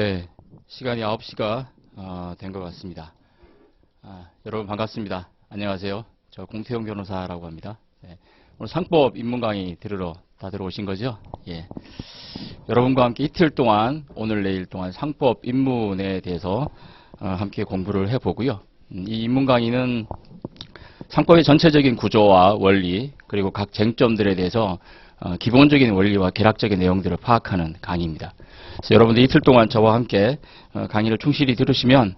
네, 시간이 9시가 된 것 같습니다. 여러분 반갑습니다. 안녕하세요. 저 공태용 변호사라고 합니다. 네, 오늘 상법 입문 강의 들으러 다들 오신 거죠? 예. 여러분과 함께 이틀 동안, 오늘 내일 동안 상법 입문에 대해서 함께 공부를 해보고요. 이 입문 강의는 상법의 전체적인 구조와 원리, 그리고 각 쟁점들에 대해서 기본적인 원리와 개략적인 내용들을 파악하는 강의입니다. 그래서 여러분들 이틀 동안 저와 함께 강의를 충실히 들으시면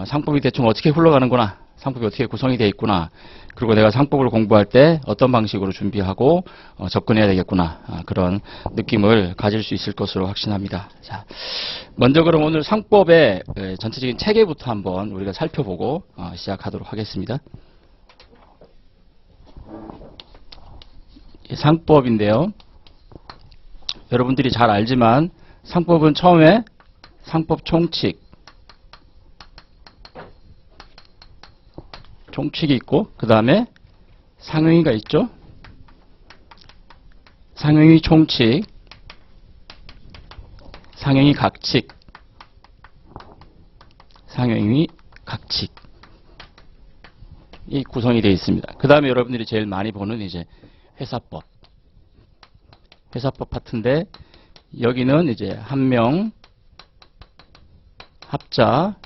상법이 대충 어떻게 흘러가는구나, 상법이 어떻게 구성이 되어 있구나, 그리고 내가 상법을 공부할 때 어떤 방식으로 준비하고 접근해야 되겠구나, 그런 느낌을 가질 수 있을 것으로 확신합니다. 자, 먼저 그럼 오늘 상법의 전체적인 체계부터 한번 우리가 살펴보고 시작하도록 하겠습니다. 상법인데요. 여러분들이 잘 알지만 상법은 처음에 상법 총칙이 있고, 그 다음에 상용위가 있죠. 상용위 총칙, 상용위 각칙, 상용위 각칙이 구성이 되어 있습니다. 그 다음에 여러분들이 제일 많이 보는 이제 회사법 파트인데, 여기는 이제 한명, 합자,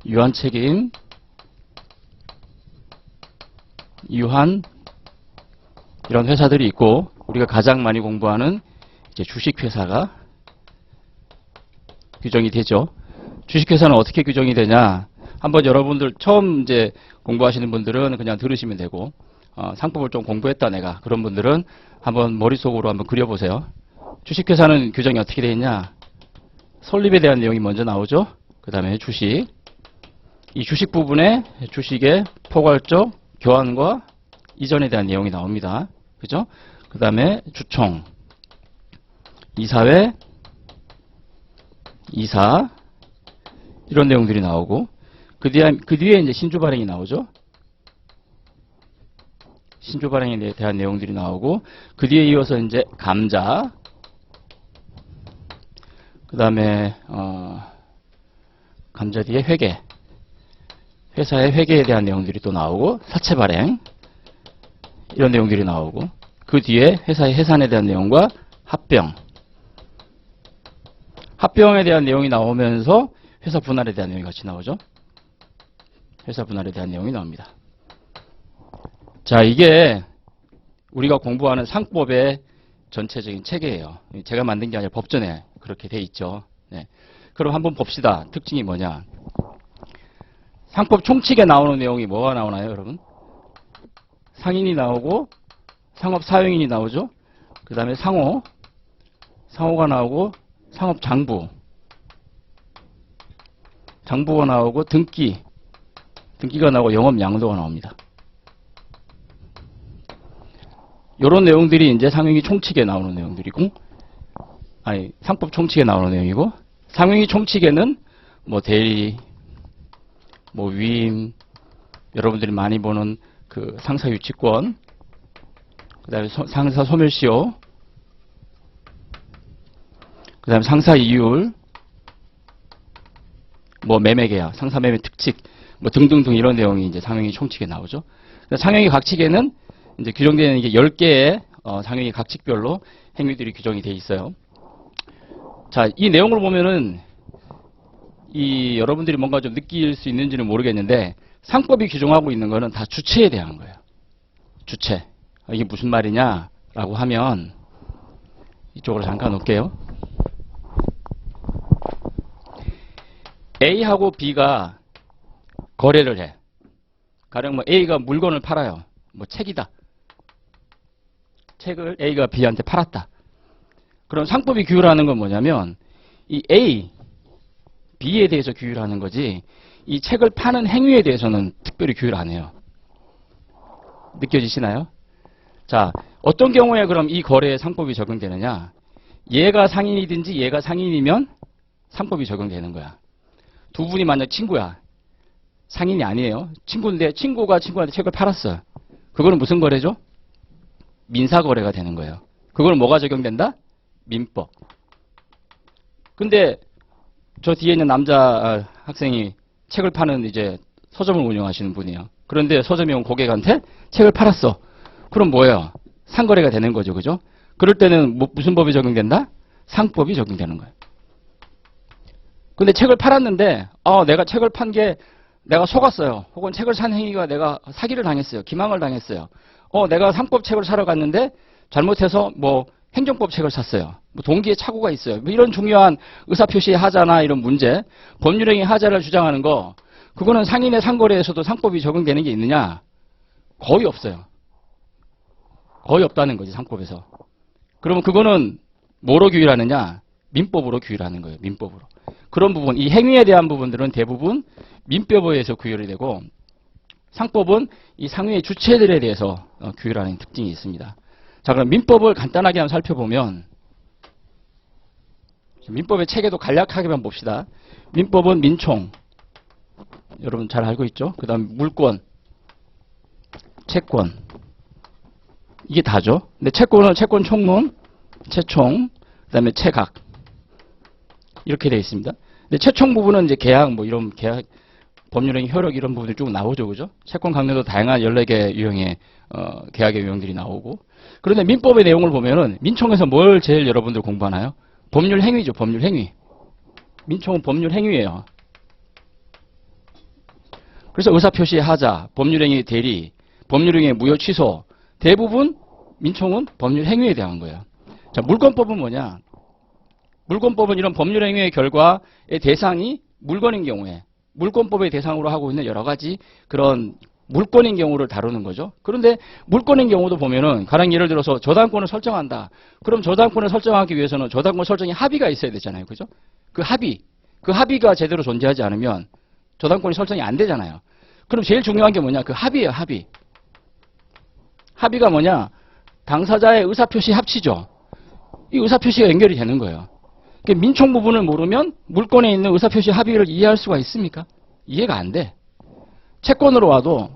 유한책임, 유한, 이런 회사들이 있고, 우리가 가장 많이 공부하는 이제 주식회사가 규정이 되죠. 주식회사는 어떻게 규정이 되냐? 한번 여러분들 처음 이제 공부하시는 분들은 그냥 들으시면 되고, 상법을 좀 공부했다 내가, 그런 분들은 한번 머릿속으로 한번 그려보세요. 주식회사는 규정이 어떻게 되어 있냐? 설립에 대한 내용이 먼저 나오죠. 그 다음에 주식, 이 주식 부분에 주식의 포괄적 교환과 이전에 대한 내용이 나옵니다. 그죠? 그 다음에 주총, 이사회, 이사, 이런 내용들이 나오고, 그 뒤에 이제 신주 발행이 나오죠. 신주 발행에 대한 내용들이 나오고, 그 뒤에 이어서 이제 감자, 그 다음에 감자 뒤에 회계, 회사의 회계에 대한 내용들이 또 나오고, 사채 발행, 이런 내용들이 나오고, 그 뒤에 회사의 해산에 대한 내용과 합병에 대한 내용이 나오면서 회사 분할에 대한 내용이 같이 나오죠. 회사 분할에 대한 내용이 나옵니다. 자, 이게 우리가 공부하는 상법의 전체적인 체계예요. 제가 만든 게 아니라 법전에 그렇게 돼 있죠. 네. 그럼 한번 봅시다. 특징이 뭐냐? 상법 총칙에 나오는 내용이 뭐가 나오나요, 여러분? 상인이 나오고, 상업 사용인이 나오죠. 그 다음에 상호가 나오고, 상업 장부가 나오고, 등기가 나오고, 영업 양도가 나옵니다. 요런 내용들이 이제 상용위 총칙에 나오는 내용들이고, 상법 총칙에 나오는 내용이고, 상용위 총칙에는 뭐 대리, 뭐 위임, 여러분들이 많이 보는 그 상사 유치권, 그 다음에 상사 소멸시효, 그 다음에 상사 이율, 뭐 매매계약, 상사 매매 특칙, 뭐 등등등 이런 내용이 이제 상용위 총칙에 나오죠. 상용위 각칙에는 이제 규정되는 이게 10개의 상용위 각칙별로 행위들이 규정이 되어 있어요. 자, 이 내용을 보면은 여러분들이 뭔가 좀 느낄 수 있는지는 모르겠는데, 상법이 규정하고 있는 거는 다 주체에 대한 거예요. 주체. 이게 무슨 말이냐라고 하면, 이쪽으로 잠깐 놓을게요. A하고 B가 거래를 해. 가령 뭐 A가 물건을 팔아요. 뭐 책이다. 책을 A가 B한테 팔았다. 그럼 상법이 규율하는 건 뭐냐면, 이 A, B에 대해서 규율하는 거지, 이 책을 파는 행위에 대해서는 특별히 규율 안 해요. 느껴지시나요? 자, 어떤 경우에 그럼 이 거래에 상법이 적용되느냐? 얘가 상인이든지 얘가 상인이면 상법이 적용되는 거야. 두 분이 만약 친구야. 상인이 아니에요. 친구인데 친구가 친구한테 책을 팔았어요. 그거는 무슨 거래죠? 민사거래가 되는 거예요. 그걸 뭐가 적용된다? 민법. 근데 저 뒤에 있는 남자 학생이 책을 파는 이제 서점을 운영하시는 분이에요. 그런데 서점에 온 고객한테 책을 팔았어. 그럼 뭐예요? 상거래가 되는 거죠. 그죠? 그럴 때는 무슨 법이 적용된다? 상법이 적용되는 거예요. 근데 책을 팔았는데 내가 책을 판 게 내가 속았어요. 혹은 책을 산 행위가 내가 사기를 당했어요. 기망을 당했어요. 내가 상법 책을 사러 갔는데 잘못해서 뭐 행정법 책을 샀어요. 뭐 동기에 착오가 있어요. 뭐 이런 중요한 의사표시의 하자나 이런 문제, 법률행위 하자를 주장하는 거, 그거는 상인의 상거래에서도 상법이 적용되는 게 있느냐? 거의 없어요. 거의 없다는 거지, 상법에서. 그러면 그거는 뭐로 규율하느냐? 민법으로 규율하는 거예요. 민법으로. 그런 부분, 이 행위에 대한 부분들은 대부분 민법에 의해서 규율이 되고, 상법은 이 상위의 주체들에 대해서 규율하는 특징이 있습니다. 자, 그럼 민법을 간단하게 한번 살펴보면, 민법의 체계도 간략하게만 봅시다. 민법은 민총, 여러분 잘 알고 있죠? 그 다음 물권, 채권, 이게 다죠. 근데 채권은 채권 총론, 채총, 그 다음에 채각, 이렇게 되어 있습니다. 근데 채총 부분은 이제 계약, 뭐 이런 계약, 법률행위 효력 이런 부분들이 쭉 나오죠. 그죠? 채권 강령도 다양한 14개 유형의 계약의 유형들이 나오고. 그런데 민법의 내용을 보면은 민총에서 뭘 제일 여러분들 공부하나요? 법률 행위죠. 법률 행위. 민총은 법률 행위예요. 그래서 의사표시의 하자, 법률행위 대리, 법률행위 무효 취소, 대부분 민총은 법률 행위에 대한 거예요. 자, 물권법은 뭐냐? 물권법은 이런 법률행위의 결과의 대상이 물건인 경우에 물권법의 대상으로 하고 있는 여러 가지 그런 물권인 경우를 다루는 거죠. 그런데 물권인 경우도 보면은 가령 예를 들어서 저당권을 설정한다. 그럼 저당권을 설정하기 위해서는 저당권 설정에 합의가 있어야 되잖아요. 그죠? 그 합의가 제대로 존재하지 않으면 저당권이 설정이 안 되잖아요. 그럼 제일 중요한 게 뭐냐? 그 합의예요. 합의. 합의가 뭐냐? 당사자의 의사표시 합치죠. 이 의사표시가 연결이 되는 거예요. 민총 부분을 모르면 물권에 있는 의사표시 합의를 이해할 수가 있습니까? 이해가 안 돼. 채권으로 와도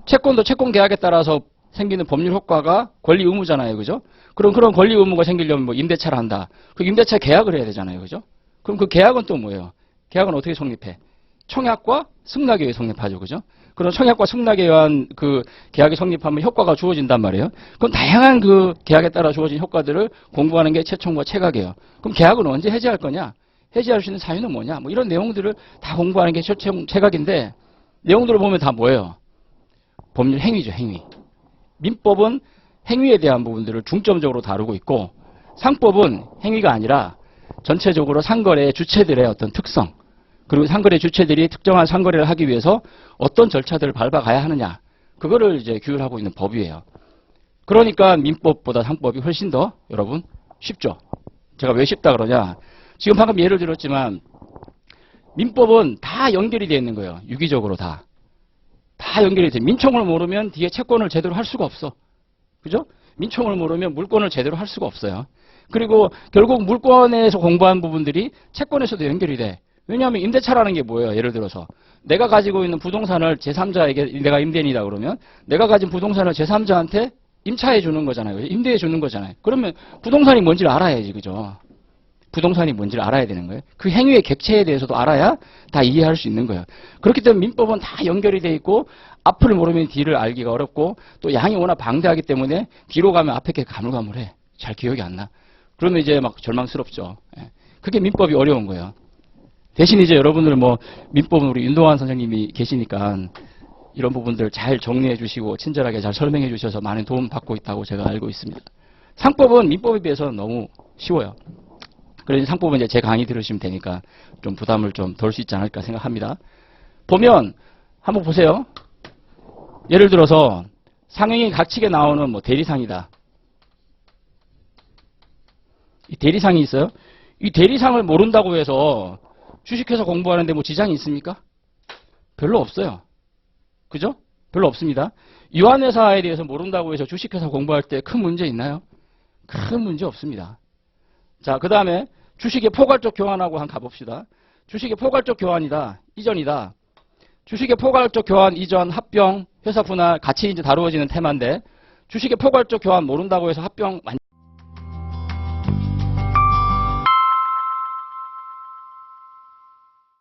채권도 채권 계약에 따라서 생기는 법률 효과가 권리 의무잖아요. 그죠? 그럼 그런 권리 의무가 생기려면 뭐 임대차를 한다. 그 임대차 계약을 해야 되잖아요. 그죠? 그럼 그 계약은 또 뭐예요? 계약은 어떻게 성립해? 청약과 승낙에 의해 성립하죠. 그죠? 그런 청약과 승낙에 의한 그 계약이 성립하면 효과가 주어진단 말이에요. 그럼 다양한 그 계약에 따라 주어진 효과들을 공부하는 게 채총과 채각이에요. 그럼 계약은 언제 해지할 거냐? 해지할 수 있는 사유는 뭐냐? 뭐 이런 내용들을 다 공부하는 게 채총, 채각인데 내용들을 보면 다 뭐예요? 법률 행위죠. 행위. 민법은 행위에 대한 부분들을 중점적으로 다루고 있고 상법은 행위가 아니라 전체적으로 상거래의 주체들의 어떤 특성 그리고 상거래 주체들이 특정한 상거래를 하기 위해서 어떤 절차들을 밟아가야 하느냐 그거를 이제 규율하고 있는 법이에요. 그러니까 민법보다 상법이 훨씬 더 여러분 쉽죠. 제가 왜 쉽다 그러냐? 지금 방금 예를 들었지만 민법은 다 연결이 되어 있는 거예요. 유기적으로 다 연결이 돼. 민총을 모르면 뒤에 채권을 제대로 할 수가 없어. 그죠? 민총을 모르면 물권을 제대로 할 수가 없어요. 그리고 결국 물권에서 공부한 부분들이 채권에서도 연결이 돼. 왜냐하면 임대차라는 게 뭐예요? 예를 들어서 내가 가지고 있는 부동산을 제3자에게 내가 임대인이다 그러면 내가 가진 부동산을 제3자한테 임차해 주는 거잖아요. 임대해 주는 거잖아요. 그러면 부동산이 뭔지를 알아야지. 그죠? 부동산이 뭔지를 알아야 되는 거예요. 그 행위의 객체에 대해서도 알아야 다 이해할 수 있는 거예요. 그렇기 때문에 민법은 다 연결이 돼 있고 앞을 모르면 뒤를 알기가 어렵고 또 양이 워낙 방대하기 때문에 뒤로 가면 앞에 게 가물가물해. 잘 기억이 안 나. 그러면 이제 막 절망스럽죠. 그게 민법이 어려운 거예요. 대신 이제 여러분들 뭐 민법은 우리 윤동환 선생님이 계시니까 이런 부분들 잘 정리해 주시고 친절하게 잘 설명해 주셔서 많은 도움 받고 있다고 제가 알고 있습니다. 상법은 민법에 비해서는 너무 쉬워요. 그래서 상법은 이제 제 강의 들으시면 되니까 좀 부담을 좀 덜 수 있지 않을까 생각합니다. 보면 한번 보세요. 예를 들어서 상행위 각칙에 나오는 뭐 대리상이다. 이 대리상이 있어요. 이 대리상을 모른다고 해서 주식회사 공부하는데 뭐 지장이 있습니까? 별로 없어요. 그죠? 별로 없습니다. 유한회사에 대해서 모른다고 해서 주식회사 공부할 때 큰 문제 있나요? 큰 문제 없습니다. 자, 그 다음에 주식의 포괄적 교환하고 한번 가봅시다. 주식의 포괄적 교환이다. 이전이다. 주식의 포괄적 교환, 이전, 합병, 회사 분할, 같이 이제 다루어지는 테마인데 주식의 포괄적 교환 모른다고 해서 합병